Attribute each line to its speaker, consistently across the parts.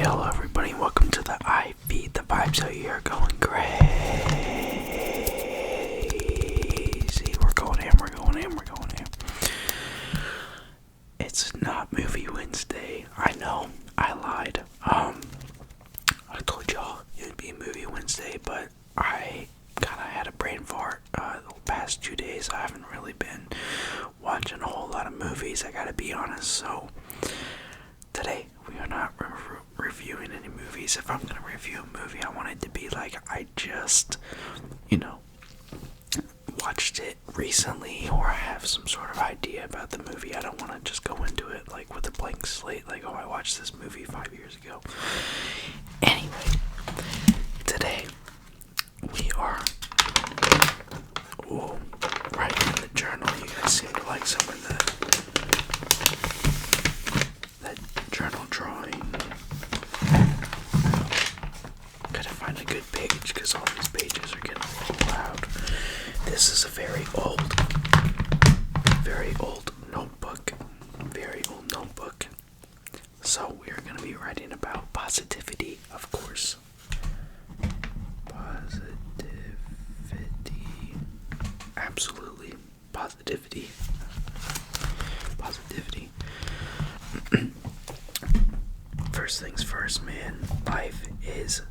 Speaker 1: hello everybody, and welcome to the I Feed the Vibes. So you're going crazy. We're going ham. It's not Movie Wednesday. I know, I lied. I told y'all it would be Movie Wednesday, but I kind of had a brain fart the past 2 days. I haven't really been watching a whole lot of movies, I gotta be honest, so today we are not reviewing any movies. If I'm gonna review a movie, I want it to be like I just, watched it recently, or I have some sort of idea about the movie. I don't want to just go into it like with a blank slate, like, oh, I watched this movie 5 years ago. Anyway, today we are writing in the journal. You guys seem to like some of that journal drawing. Gotta find a good page because all these pages are getting a little loud. This is a very old notebook. So we're gonna be writing about positivity, of course. Positivity. Absolutely. Positivity. First things first, man. Life is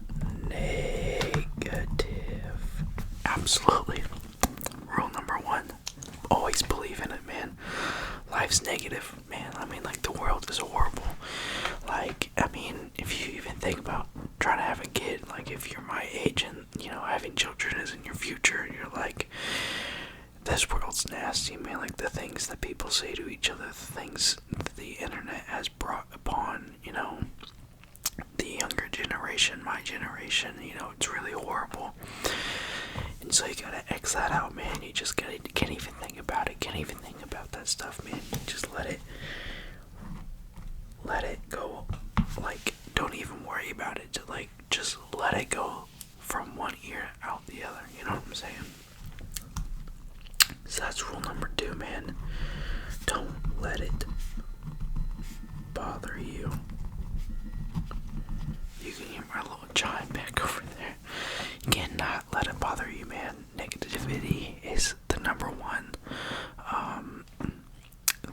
Speaker 1: negative. Absolutely. Rule number one. Always believe in it, man. Life's negative, man. I mean, like, the world is horrible. Like, I mean, if you even think about trying to have a kid, like, if you're my age and, having children is in your future, you're like, this world's nasty, man. Like, the things that people say to each other, the things that the internet has brought upon, the younger generation, my generation, it's really horrible. And so you gotta X that out, man. You just can't even think about it. Can't even think about that stuff, man. You just let it go. Like, don't even worry about it. Just let it go from one ear out the other. You know what I'm saying? So that's rule number 2, man. Don't let it bother you. You can hear my little chime back over there. You cannot let it bother you, man. Negativity is the number one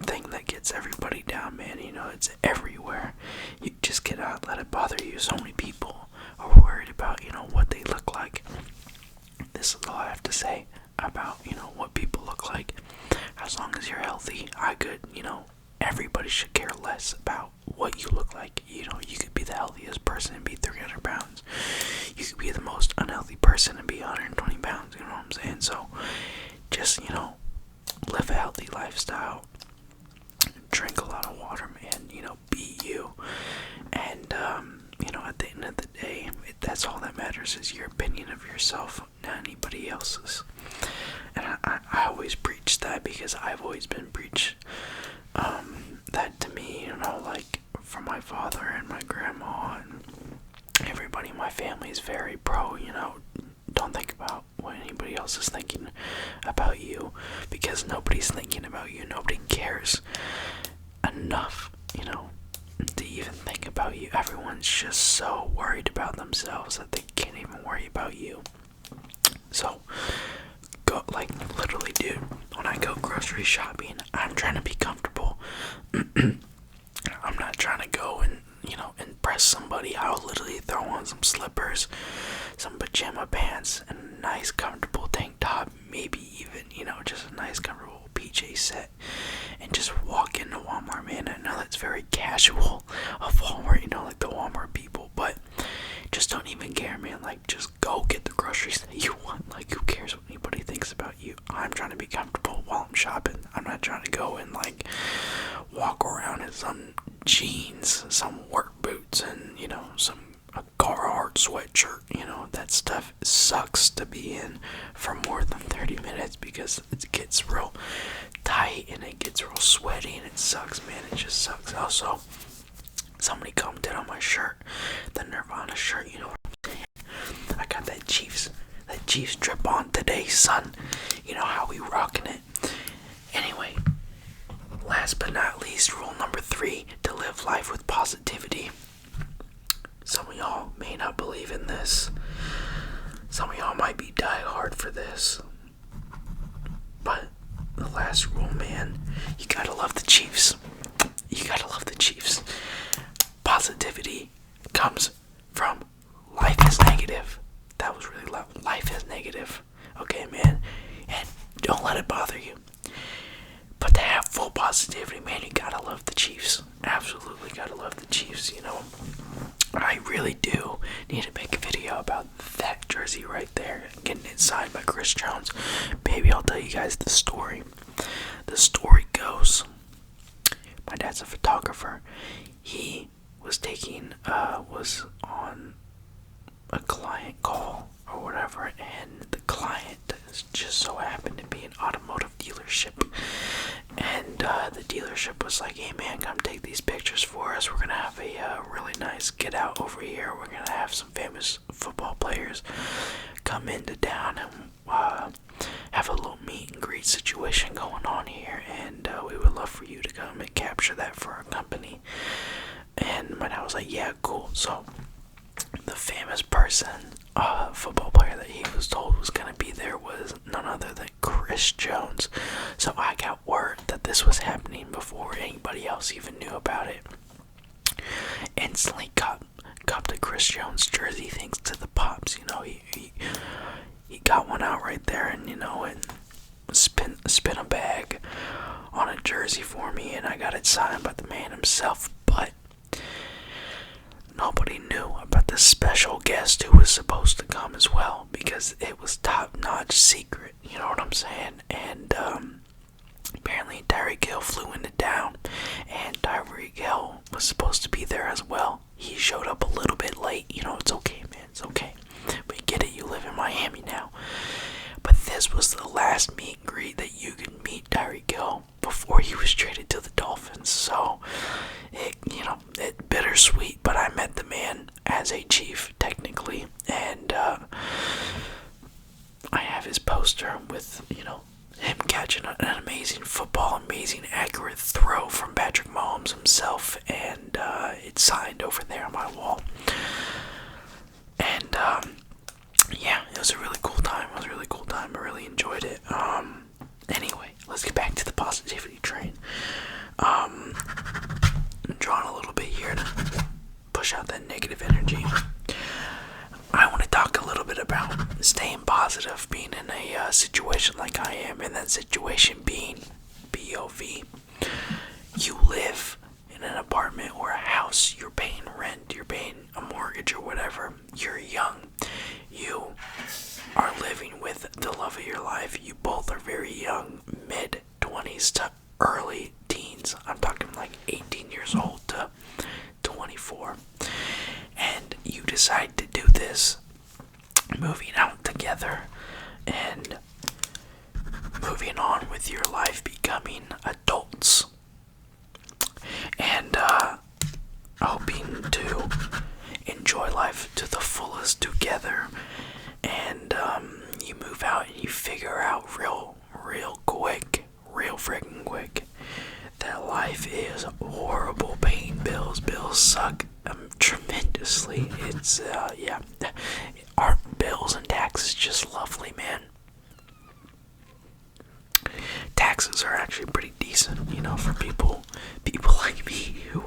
Speaker 1: thing that gets everybody down, man. It's everywhere. You just cannot let it bother you. So many people are worried about, what they look like. This is all I have to say about, what people look like. As long as you're healthy, everybody should care less about what you look like. You could be the healthiest person and be 300 pounds. You could be the most unhealthy person and be 120 pounds. You know what I'm saying? So just, live a healthy lifestyle. Drink a lot of water, man. Be you. And, at the end of the day, that's all that matters is your opinion of yourself, not anybody else's. And I always preach that because I've always been preached that to me, like from my father and my grandma and everybody in my family is very pro, don't think about what anybody else is thinking about you because nobody's thinking about you. Nobody cares enough, to even think about you. Everyone's just so worried about themselves that they can't even worry about you. So go, literally, dude, when I go grocery shopping, I'm trying to be comfortable. I'm not trying to go and, impress somebody. I'll literally throw on some slippers, some pajama pants, and a nice comfortable tank top, maybe even, just a nice comfortable PJ set, and just walk into Walmart, man. I know that's very casual of Walmart, like the Walmart people, but just don't even care, man. Like, just go get the groceries that you want. Like, who cares what anybody thinks about you? I'm trying to be comfortable while I'm shopping. I'm not trying to go and, walk around in some jeans, some work boots, and, a Carhartt sweatshirt. That stuff sucks to be in for more than 30 minutes because it gets real tight and it gets real sweaty and it sucks, man. It just sucks. Also, somebody commented on my shirt, the Nirvana shirt, you know what I'm saying? I got that Chiefs drip on today, son. You know how we rocking it. Anyway, last but not least, rule number 3 to live life with positivity. y'all may not believe in this. Some of y'all might be die hard for this. But the last rule, man, you gotta love the Chiefs. You gotta love the Chiefs. Positivity comes from life is negative. That was really loud. Life is negative. Okay, man? And don't let it bother you. But to have full positivity, man, you gotta love the Chiefs. Absolutely gotta love the Chiefs, you know. I really do need to make a video about that jersey right there, getting it signed by Chris Jones. Maybe I'll tell you guys the story. The story goes, my dad's a photographer. He was was on a client call or whatever, and the client just so happened to be an automotive dealership. And the dealership was like, hey man, come take these pictures for us. We're gonna have a really nice get out over here. We're gonna have some famous football players come into town and have a little meet and greet situation going on here, and we would love for you to come and capture that for our company. And my dad was like, yeah, cool. So the famous person, football player that he was told was going to be there was none other than Chris Jones. So I got word that this was happening before anybody else even knew about it. Instantly copped a Chris Jones jersey thanks to the pops. You know, he got one out right there, and you know, and spin a bag on a jersey for me, and I got it signed by the man himself. But nobody knew about the special guest who was supposed to come as well, because it was top-notch secret, you know what I'm saying? And apparently Tyreek Hill flew into town, and Tyreek Hill was supposed to be there as well. He showed up a little bit late. You know, it's okay, man, it's okay. But you get it, you live in Miami now. But this was the last meet and greet that you could meet Tyreek Hill before he was traded to the Dolphins. So, it bittersweet, but I met the man as a Chief, technically. And I have his poster with, you know, him catching an amazing football, amazing accurate throw from Patrick Mahomes himself. And it's signed over there on my wall. And yeah, it was a really cool time. I really enjoyed it. Anyway, let's get back to the positivity train. I'm drawing a little bit here to push out that negative energy. I want to talk a little bit about staying positive, being in a situation like I am, and that situation being POV. You live in an apartment or a house, you're paying rent, you're paying a mortgage or whatever, you're young, you are living with the love of your life, you both are very young, mid-20s to early teens, I'm talking like 18 years old to 24, and you decide to do this, moving out together, and moving on with your life, becoming adults, and hoping to enjoy life to the fullest together. And you move out and you figure out real freaking quick, that life is horrible. Paying bills suck tremendously. It's aren't bills and taxes just lovely, man? Taxes are actually pretty decent, you know, for people like me who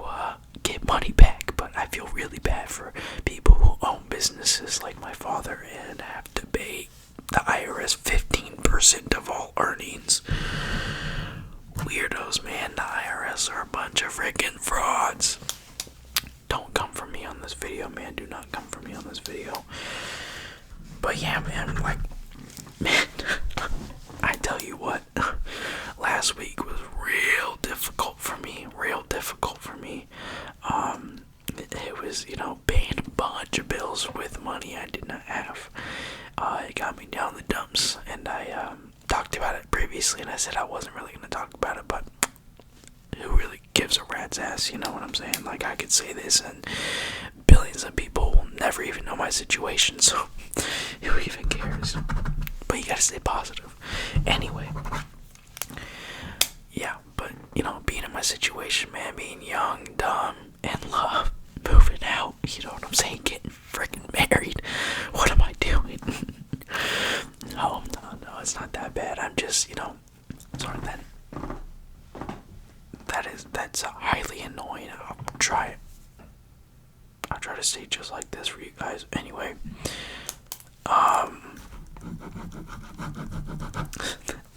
Speaker 1: get money back, but I feel really bad for people who own businesses like my father and have to pay the IRS 15% of all earnings. Weirdos, man. The IRS are a bunch of freaking frauds. Don't come for me on this video, man. Do not come for me on this video. But yeah, man, man, I tell you what, last week was real difficult for me. It was, you know, paying a bunch of bills with money I did not have. It got me down the dumps, and I talked about it previously, and I said I wasn't really going to talk about it, but who really gives a rat's ass, you know what I'm saying? Like, I could say this, and billions of people will never even know my situation, so who even cares? But you gotta stay positive. Anyway, yeah, but, you know, being in my situation, man, being young, dumb, in love, moving out, You know what I'm saying? Getting freaking married. What am I doing? No, it's not that bad. I'm just, sorry, that's highly annoying. I'll try to stay just like this for you guys. Anyway,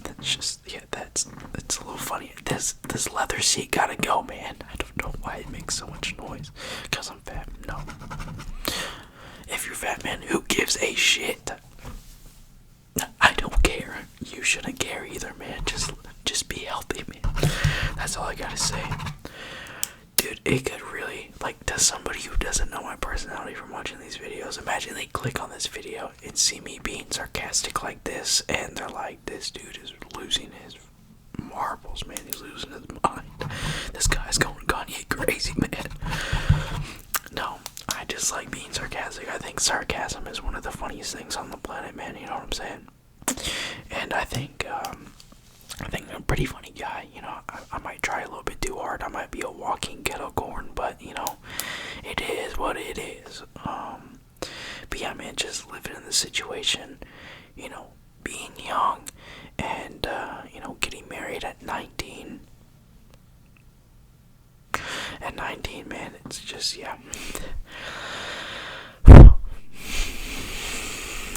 Speaker 1: that's just, that's a little funny. This leather seat gotta go, man. I don't know why it makes so much noise. Cause I'm fat. No. If you're fat, man, who gives a shit? I don't care. You shouldn't care either, man. Just be healthy, man. That's all I gotta say. Dude, it could really, to somebody who doesn't know my personality from watching these videos, imagine they click on this video and see me being sarcastic like this, and they're like, this dude is losing his marbles, man. He's losing his mind. This guy's going Kanye crazy, man. No, I just like being sarcastic. I think sarcasm is one of the funniest things on the planet, man. You know what I'm saying? And I think I'm a pretty funny guy. I might try a little bit too hard. I might be a walking ghetto corn, but it is what it is. But yeah, man, just living in the situation, being young, and getting married at 19. At 19, man, it's just, yeah.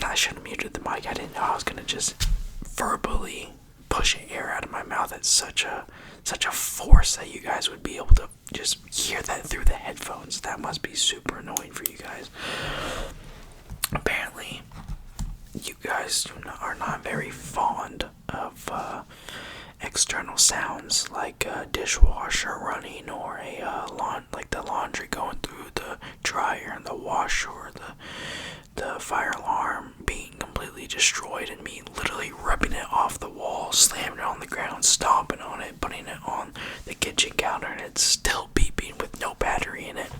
Speaker 1: I should have muted the mic. I didn't know I was gonna just verbally push air out of my mouth at such a force that you guys would be able to just hear that through the headphones. That must be super annoying for you guys. Apparently, you guys are not very fond of external sounds like a dishwasher running, or like the laundry going through the dryer and the washer, or the fire alarm being completely destroyed, and me literally ripping it off the wall, slamming it on the ground, stomping on it, putting it on the kitchen counter, and it's still beeping with no battery in it.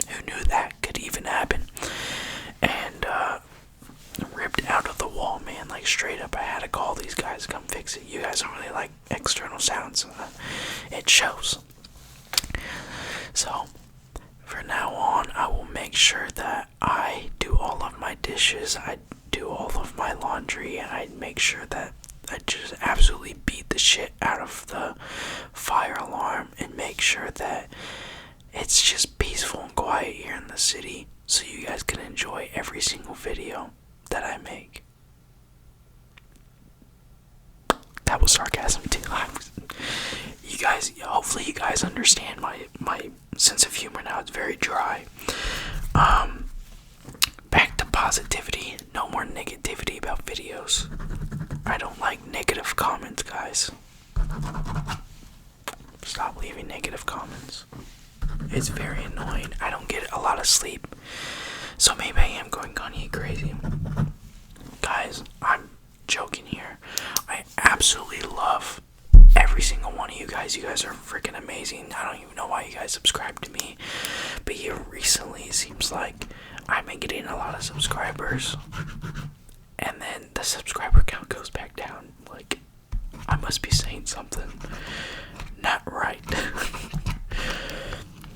Speaker 1: Who knew that could even happen? And ripped out of the wall, man, straight up. I had to call these guys to come fix it. You guys don't really like external sounds. It shows. So for now on, I will make sure that I do all of my dishes, I do all of my laundry, and I make sure that I just absolutely beat the shit out of the fire alarm, and make sure that it's just peaceful and quiet here in the city, so you guys can enjoy every single video that I make. That was sarcasm too. You guys, hopefully you guys understand my sense of humor now. It's very dry. Back to positivity. No more negativity about videos. I don't like negative comments, guys. Stop leaving negative comments. It's very annoying. I don't get a lot of sleep, so maybe I am going Kanye crazy. Guys, I'm joking here. I absolutely love every single one of you guys. You guys are freaking amazing. I don't even know why you guys subscribe to me, but here recently it seems like I've been getting a lot of subscribers, and then the subscriber count goes back down. I must be saying something not right.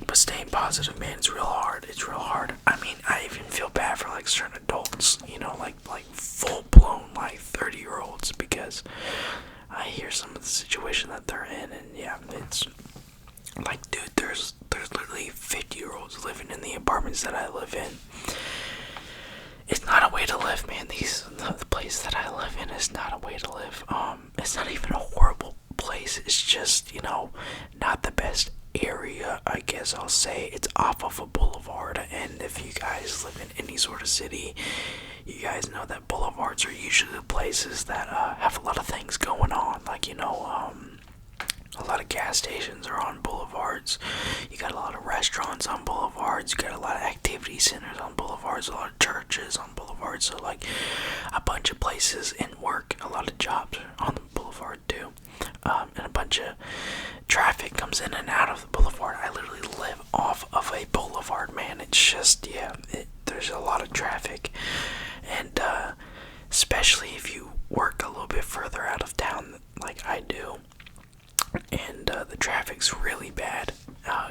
Speaker 1: But staying positive, man, it's real hard. It's real hard. I mean, I even feel bad for certain adults, like full-blown 30-year-olds, because I hear some of the situation that they're in, and yeah, it's dude, there's literally 50-year-olds living in the apartments that I live in. It's not a way to live, man. The place that I live in is not a way to live. It's not even a horrible place. It's just, not the best area, I guess I'll say. It's off of a boulevard, and if you guys live in any sort of city, you guys know that boulevards are usually the places that have a lot of things going on. A lot of gas stations are on boulevards. You got a lot of restaurants on boulevards. You got a lot of activity centers on boulevards. A lot of churches on boulevards. So a bunch of places in work. A lot of jobs on the boulevard too. And a bunch of traffic comes in and out of the boulevard. I literally live off of a boulevard, man. It's just, there's a lot of traffic. And especially if you work a little bit further out of town like I do. And the traffic's really bad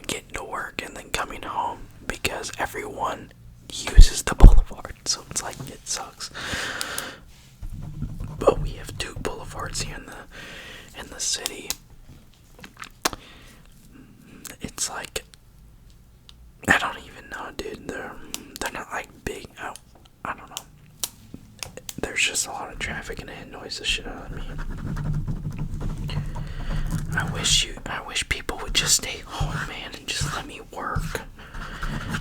Speaker 1: getting to work and then coming home, because every one uses the boulevard, so it's like it sucks. But we have 2 boulevards here in the city. It's like, I don't even know, dude. They're not like big. I don't know. There's just a lot of traffic and it annoys the shit out of me. I wish people would just stay home, man, and just let me work.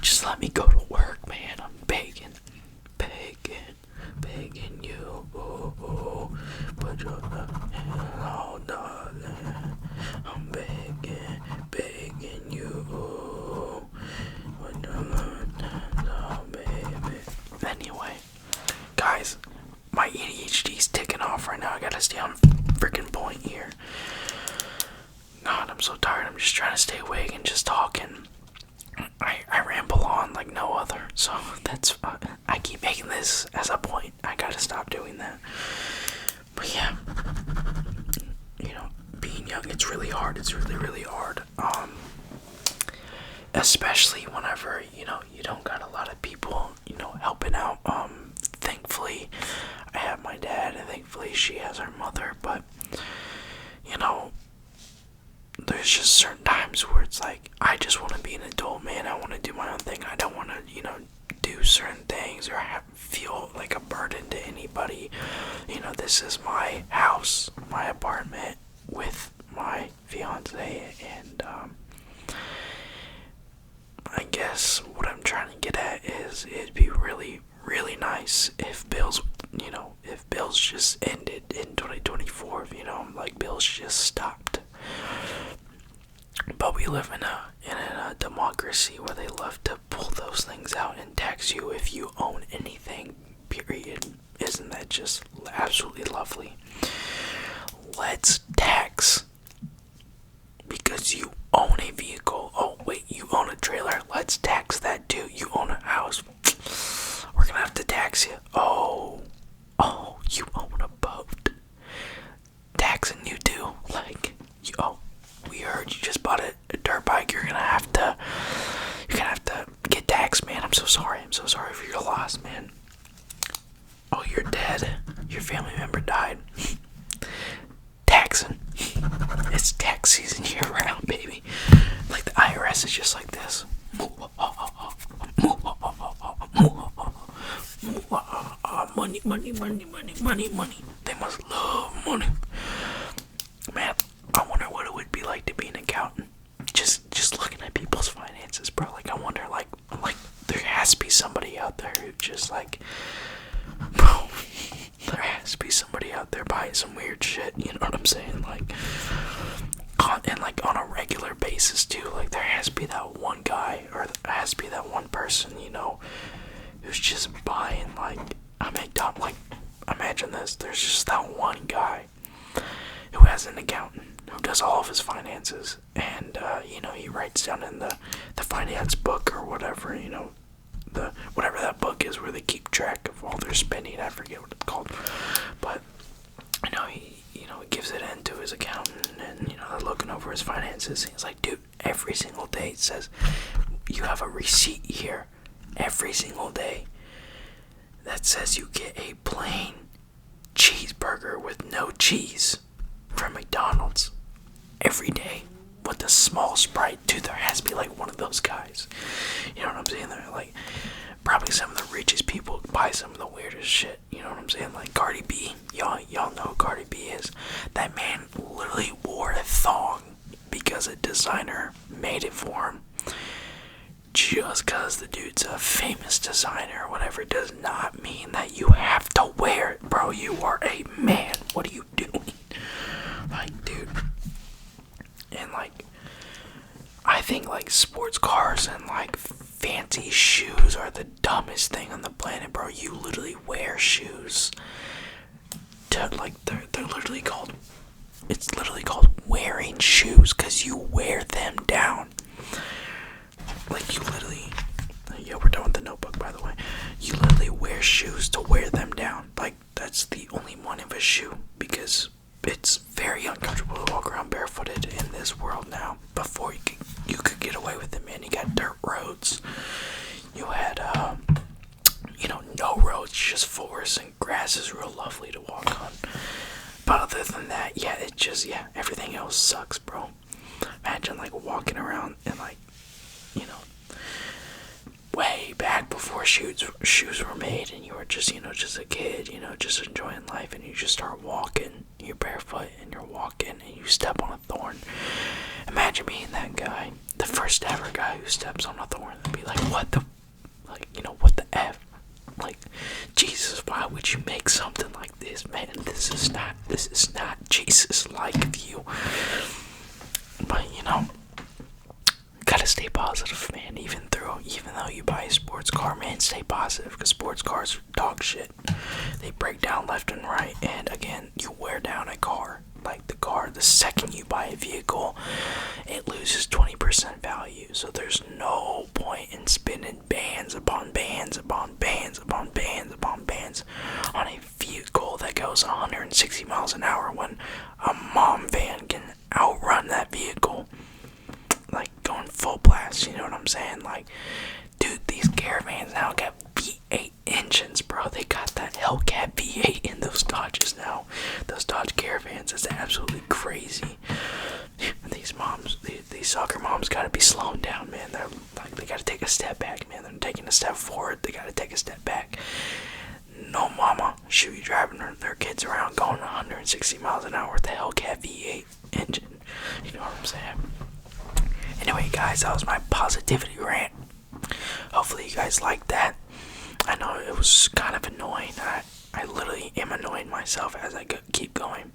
Speaker 1: Just let me go to work, man. I'm begging you. Put your hand darling. I'm begging you. Put your hand baby. Anyway, guys, my ADHD's ticking off right now. I gotta stay on freaking point here. God, I'm so tired. I'm just trying to stay awake and just talking. I ramble on like no other, so that's I keep making this as a point. I gotta stop doing that. But yeah, being young, it's really hard. It's really hard. Especially whenever you don't got a lot of people helping out. Thankfully, I have my dad, and thankfully she has her mother. But there's just certain times where it's like, I just want to be an adult, man. I want to do my own thing. I don't want to, do certain things or feel like a burden to anybody. This is my house, my apartment with my fiance, and I guess what I'm trying to get at is it'd be really, really nice if bills just ended in 2024, like bills just stopped. But we live in a democracy where they love to pull those things out and tax you if you own anything, period. Isn't that just absolutely lovely? Let's tax because you own a vehicle. Oh wait, you own a trailer. Let's tax that too. You own a house. We're gonna have to tax you. Oh, you own a boat. Taxing you too. Like, we heard you just bought a dirt bike. You're gonna have to get taxed, man. I'm so sorry for your loss, man. Oh, you're dead. Your family member died. Taxing. It's tax season year round, baby. Like the IRS is just like this. Money. They must love money. Man, I wonder what it would be like to be an accountant. Just looking at people's finances, bro. Like, I wonder, like there has to be somebody out there who just bro, there has to be somebody out there buying some weird shit. You know what I'm saying? And on a regular basis too. Like, there has to be that one guy, or there has to be that one person, who's just buying imagine this. There's just that one guy who has an accountant who does all of his finances, and he writes down in the finance book or whatever, whatever that book is where they keep track of all their spending. I forget what it's called, but he gives it in to his accountant, and they're looking over his finances. He's like, dude, every single day it says you have a receipt here every single day that says you get a plain cheeseburger with no cheese from McDonald's every day with a small Sprite. Dude, there has to be one of those guys. You know what I'm saying? They're probably some of the richest people buy some of the weirdest shit. You know what I'm saying? Like Cardi B. Y'all know who Cardi B is. That man literally wore a thong because a designer made it for him. Just because the dude's a famous designer or whatever does not mean that you have to wear it, bro. You are a man. What are you doing? Dude. And I think sports cars and fancy shoes are the dumbest thing on the planet, bro. You literally wear shoes to they're literally called, it's literally called wearing shoes because you wear them down. You literally, we're done with the Notebook, by the way. You literally wear shoes to wear them down. That's the only point of a shoe, because it's very uncomfortable to walk around barefooted in this world now. Before you could get away with it, man. You got dirt roads. You had, no roads, just forest and grass is real lovely to walk on. But other than that, yeah, everything else sucks, bro. Imagine, like, walking around and, like, way back before shoes were made, and you were just a kid, just enjoying life, and you just start walking, you're barefoot, and you're walking, and you step on a thorn. Imagine being that guy, the first ever guy who steps on a thorn, and be like, what the F? Like, Jesus, why would you make something like this, man? This is not Jesus-like of you. But, gotta stay positive, man. Even though you buy a sports car, man, stay positive, because sports cars are dog shit. They break down left and right, and again, you wear down a car. Like, the second you buy a vehicle, it loses 20% value. So there's no point in spending bands upon bands upon bands upon bands upon bands on a vehicle that goes 160 miles an hour when a mom van can outrun that vehicle, like, going full blast. You know what I'm saying? Like, dude, these caravans now got V8 engines, bro. They got that Hellcat V8 in those Dodges now. Those Dodge Caravans, it's absolutely crazy. These soccer moms gotta be slowing down, man. They gotta take a step back, man. They're taking a step forward, they gotta take a step back. No mama should be driving their kids around going 160 miles an hour with the Hellcat V8 engine. You know what I'm saying? Anyway, guys, that was my positivity rant. Hopefully you guys liked that. I know it was kind of annoying. I literally am annoying myself as I keep going.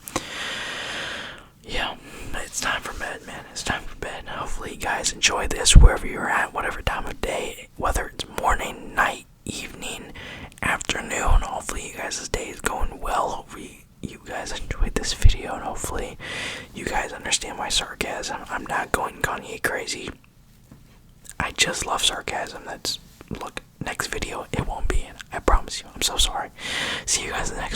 Speaker 1: Yeah, it's time for bed, man. It's time for bed. Hopefully you guys enjoy this wherever you're at, whatever time of day, whether it's morning, night, evening, afternoon. Hopefully you guys' day is going well. Hopefully you guys enjoyed this video, and hopefully you guys understand my sarcasm. I'm not going Kanye crazy. I just love sarcasm. Look, next video, it won't be in. I promise you. I'm so sorry. See you guys in the next one.